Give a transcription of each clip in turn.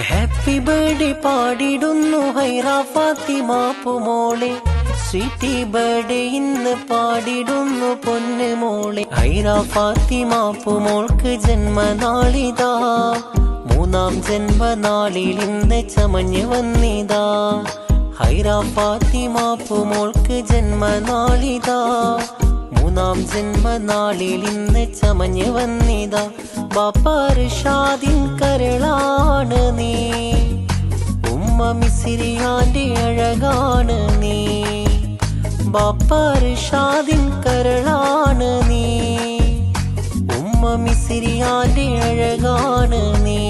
Happy birthday പാടിടുന്നു ഹൈറ ഫാത്തിമ പൂമോളെ. Sweetie birthday ഇന്ന് പാടിടുന്നു പൊന്നു മോളെ. ഹൈറ ഫാത്തിമ പൂമോൾക്ക് ജന്മനാളിതാ, മൂന്നാം ജന്മനാളിൽ ഇന്ന് ചമഞ്ഞു വന്നിതാ. ഹൈറ ഫാത്തിമ പൂമോൾക്ക് ജന്മനാളിതാ, മൂന്നാം ജന്മനാളിൽ ഇന്ന് ചമഞ്ഞു വന്നിതാ. ബാപ്പ റിഷാദിൻ കരളാണ് നീ, ഉമ്മ മിസ്രിയാന്റെ അഴകാണ് നീ. ബാപ്പ റിഷാദിൻ കരളാണ് നീ, ഉമ്മ മിസ്രിയാന്റെ അഴകാണ് നീ.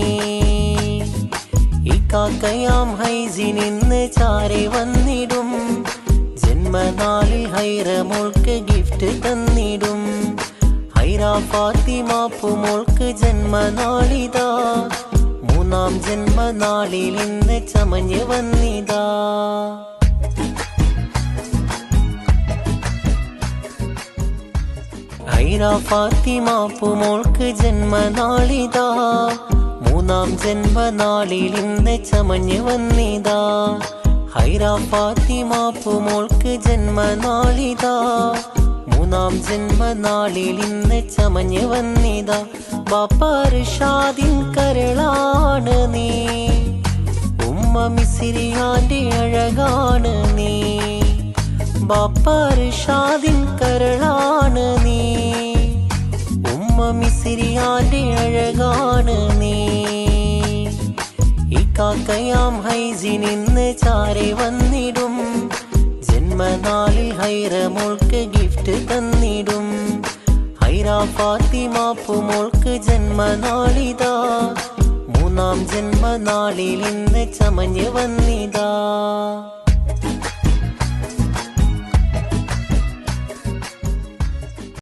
ഇക്കാക്കയാം ഹൈസിൻ ഇന്ന് ചാരെ വന്നിടും, ജന്മനാളിൽ ഹൈറ മോൾക്ക് ഗിഫ്റ്റ് തന്നിടും. ഹൈറ ഫാത്തിമ പൂമോൾക്ക് ജന്മനാളിതാ, മൂന്നാം ജന്മനാളിൽ ഇന്ന് ചമഞ്ഞു വന്നിതാ. ഹൈറ ഫാത്തിമ പൂമോൾക്ക് ജന്മനാളിതാ, മൂന്നാം ജന്മനാളിൽ ഇന്ന് ചമഞ്ഞു വന്നിതാ. ഹൈറ ഫാത്തിമ പൂമോൾക്ക് ജന്മനാളിതാ, മൂന്നാം ജന്മനാളിൽ ഇന്ന് ചമഞ്ഞു വന്നിതാ. ബാപ്പ റിഷാദിൻ കരളാണ് നീ, ഉമ്മ മിസ്രിയാന്റെ അഴകാണ് നീ. ബാപ്പ റിഷാദിൻ കരളാണ് നീ, ഉമ്മ മിസ്രിയാന്റെ അഴകാണ് നീ. ഇക്കാക്കയാം ഹൈസിൻ ഇന്ന് ചാരെ വന്നിടും, ജന്മനാളിൽ ഹൈറ മോൾക്ക് ഗിഫ്റ്റ് തന്നിടും. ഹൈറ ഫാത്തിമ പൂമോൾക്ക് ജന്മനാളിതാ, മൂന്നാം ജന്മനാളിൽ ഇന്ന് ചമഞ്ഞു വന്നിതാ.